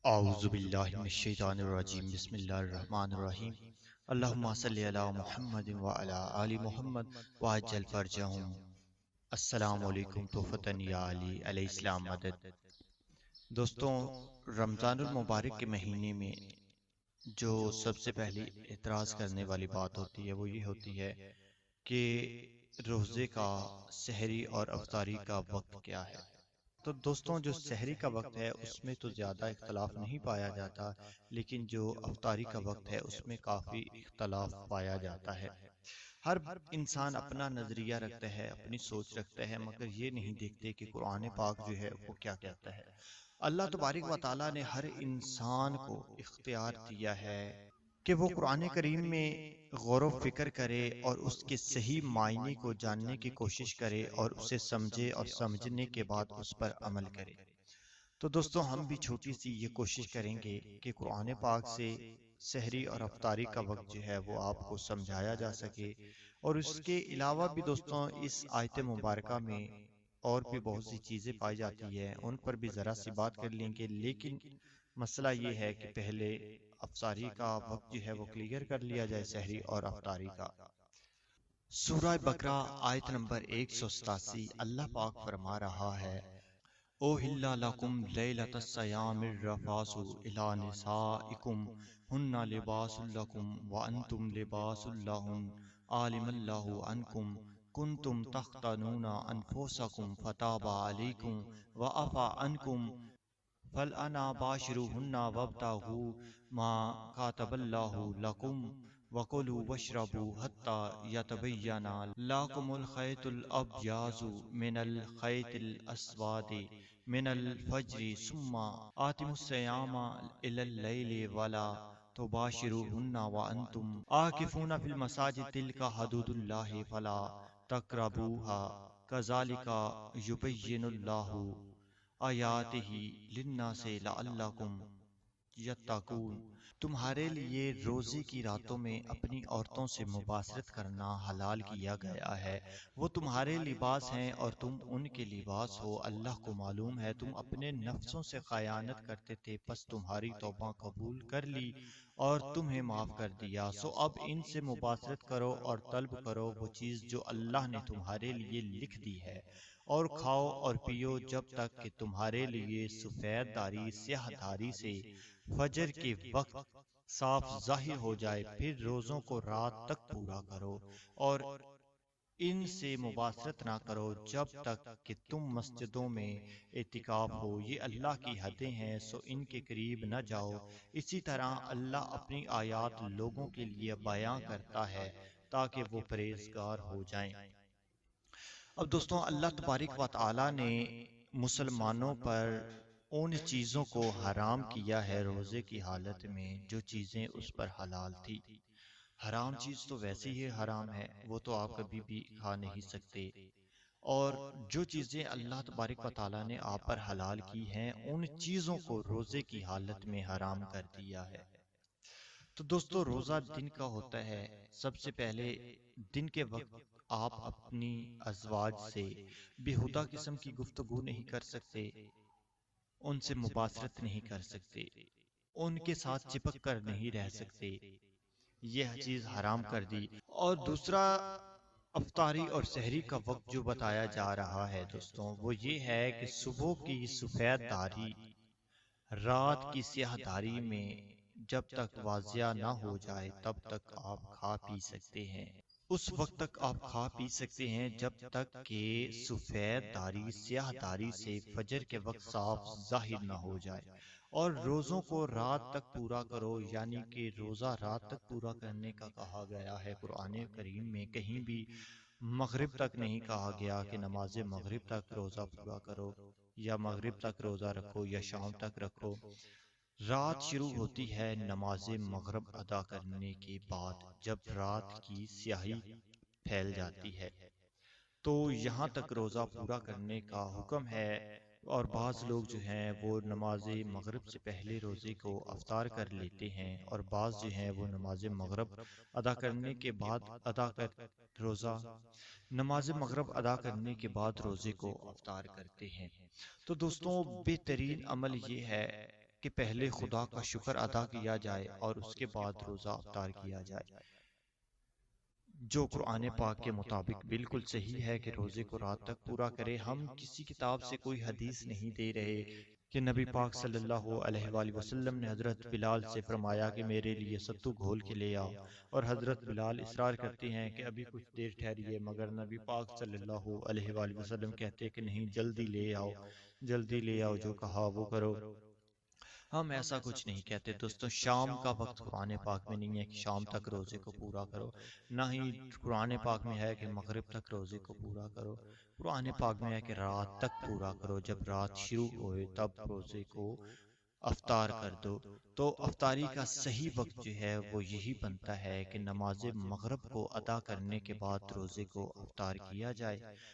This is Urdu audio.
اعوذ باللہ من الشیطان الرجیم بسم اللہ الرحمن الرحیم اللہم صلی علی محمد وعلی آل محمد وعجل فرجہم۔ السلام علیکم توفتن یا علی علیہ السلام مدد۔ دوستوں، رمضان المبارک کے مہینے میں جو سب سے پہلی اعتراض کرنے والی بات ہوتی ہے وہ یہ ہوتی ہے کہ روزے کا سحری اور افطاری کا وقت کیا ہے۔ تو دوستوں، جو سحری کا وقت ہے اس میں تو زیادہ اختلاف نہیں پایا جاتا، لیکن جو افطاری کا وقت ہے اس میں کافی اختلاف پایا جاتا ہے۔ ہر انسان اپنا نظریہ رکھتا ہے، اپنی سوچ رکھتا ہے، مگر یہ نہیں دیکھتے کہ قرآن پاک جو ہے وہ کیا کہتا ہے۔ اللہ تبارک و تعالیٰ نے ہر انسان کو اختیار دیا ہے کہ وہ قرآن کریم میں غور و فکر کرے اور اس کے صحیح معنی کو جاننے کی کوشش کرے اور اسے سمجھے اور سمجھنے کے بعد اس پر عمل کرے۔ تو دوستوں، ہم بھی چھوٹی سی یہ کوشش کریں گے کہ قرآن پاک سے سحری اور افطاری کا وقت جو ہے وہ آپ کو سمجھایا جا سکے، اور اس کے علاوہ بھی دوستوں اس آیت مبارکہ میں اور بھی بہت سی چیزیں پائی جاتی ہیں، ان پر بھی ذرا سی بات کر لیں گے، لیکن مسئلہ یہ ہے کہ پہلے افطاری کا وقت جو ہے وہ کلیئر کر لیا جائے، سحری اور افطاری کا۔ سورہ بقرہ آیت نمبر 187 اللہ پاک فرما رہا ہے: اوہل لکم لیلۃ الصیام الرفث الی نسائکم ہن لباس لکم وانتم لباس لہن علم اللہ عنکم کنتم تختنون انفسکم فتاب علیکم وعفا عنکم فالآن باشروہن وابتغوا ما کتب اللہ لکم وکلوا واشربوا حتی یتبین لکم الخیط الابیض من الخیط الاسود من الفجر ثم آتموا الصیام الی اللیل ولا تباشروہن وانتم عاکفون فی المساجد تلک حدود اللہ فلا تقربوها کذالک یبین اللہ آیاتہ للناس لعلکم یتقون۔ تمہارے لیے روزے کی راتوں میں اپنی عورتوں سے مباشرت کرنا حلال کیا گیا ہے، وہ تمہارے لباس ہیں اور تم ان کے لباس ہو۔ اللہ کو معلوم ہے تم اپنے نفسوں سے خیانت کرتے تھے، پس تمہاری توبہ قبول کر لی اور تمہیں معاف کر دیا، سو اب ان سے مباشرت کرو اور طلب کرو وہ چیز جو اللہ نے تمہارے لیے لکھ دی ہے، اور کھاؤ اور پیو جب تک کہ تمہارے لیے سفید داری سیاہ داری سے فجر کے وقت صاف ظاہر ہو جائے، پھر روزوں کو رات تک پورا کرو اور ان سے مباشرت نہ کرو جب تک کہ تم مسجدوں میں اعتکاف ہو، یہ اللہ کی حدیں ہیں، سو ان کے قریب نہ جاؤ۔ اسی طرح اللہ اپنی آیات لوگوں کے لیے بیان کرتا ہے تاکہ وہ پرہیزگار ہو جائیں۔ اب دوستوں، اللہ تبارک و تعالی نے مسلمانوں پر ان چیزوں کو حرام کیا ہے روزے کی حالت میں جو چیزیں اس پر حلال تھی۔ حرام چیز تو ویسے ہی حرام ہے، وہ تو آپ کبھی بھی کھا نہیں سکتے، اور جو چیزیں اللہ تبارک و تعالی نے آپ پر حلال کی ہیں ان چیزوں کو روزے کی حالت میں حرام کر دیا ہے۔ تو دوستو، روزہ دن کا ہوتا ہے، سب سے پہلے دن کے وقت آپ اپنی ازواج سے بیہودہ قسم کی گفتگو نہیں کر سکتے، ان سے مباشرت نہیں کر سکتے، ان کے ساتھ چپک کر نہیں رہ سکتے، یہ چیز حرام کر دی۔ اور دوسرا، افطاری اور سحری کا وقت جو بتایا جا رہا ہے دوستوں، وہ یہ ہے کہ صبح کی سفید داری رات کی سیاہ داری میں جب تک واضح نہ ہو جائے تب تک آپ کھا پی سکتے ہیں، اس وقت تک آپ کھا پی سکتے ہیں جب تک کہ سفید داری سیاہ داری سے فجر کے وقت صاف ظاہر نہ ہو جائے۔ اور روزوں کو رات تک پورا کرو، یعنی کہ روزہ رات تک پورا کرنے کا کہا گیا ہے قرآن کریم میں، کہیں بھی مغرب تک نہیں کہا گیا کہ نماز مغرب تک روزہ پورا کرو یا مغرب تک روزہ رکھو یا شام تک رکھو۔ رات شروع ہوتی ہے نماز مغرب ادا کرنے کے بعد، جب رات کی سیاہی پھیل جاتی ہے تو یہاں تک روزہ پورا کرنے کا حکم ہے۔ اور بعض لوگ جو ہیں وہ نماز مغرب سے پہلے روزے کو افطار کر لیتے ہیں، اور بعض جو ہیں وہ نماز مغرب ادا کرنے کے بعد روزہ نماز مغرب ادا کرنے کے بعد روزے کو افطار کرتے ہیں۔ تو دوستوں، بہترین عمل یہ ہے کہ پہلے خدا کا شکر ادا کیا جائے اور اس کے بعد روزہ افطار کیا جائے، جو قرآن پاک کے مطابق بالکل صحیح ہے کہ روزے کو رات تک پورا کرے۔ ہم کسی کتاب سے کوئی حدیث نہیں دے رہے کہ نبی پاک صلی اللہ علیہ وآلہ وسلم نے حضرت بلال سے فرمایا کہ میرے لیے ستو گھول کے لے آؤ، اور حضرت بلال اصرار کرتے ہیں کہ ابھی کچھ دیر ٹھہریے، مگر نبی پاک صلی اللہ علیہ وآلہ وسلم کہتے کہ نہیں، جلدی لے آؤ، جلدی لے آؤ، جو کہا وہ کرو۔ ہم ایسا کچھ نہیں کہتے دوستو۔ شام کا وقت قرآن پاک میں نہیں ہے کہ شام تک روزے کو پورا کرو، نہ ہی قرآن پاک میں ہے کہ مغرب تک روزے کو پورا کرو۔ قرآن پاک میں ہے کہ رات تک پورا کرو، جب رات شروع ہوئے تب روزے کو افطار کر دو۔ تو افطاری کا صحیح وقت جو ہے وہ یہی بنتا ہے کہ نماز مغرب کو ادا کرنے کے بعد روزے کو افطار کیا جائے۔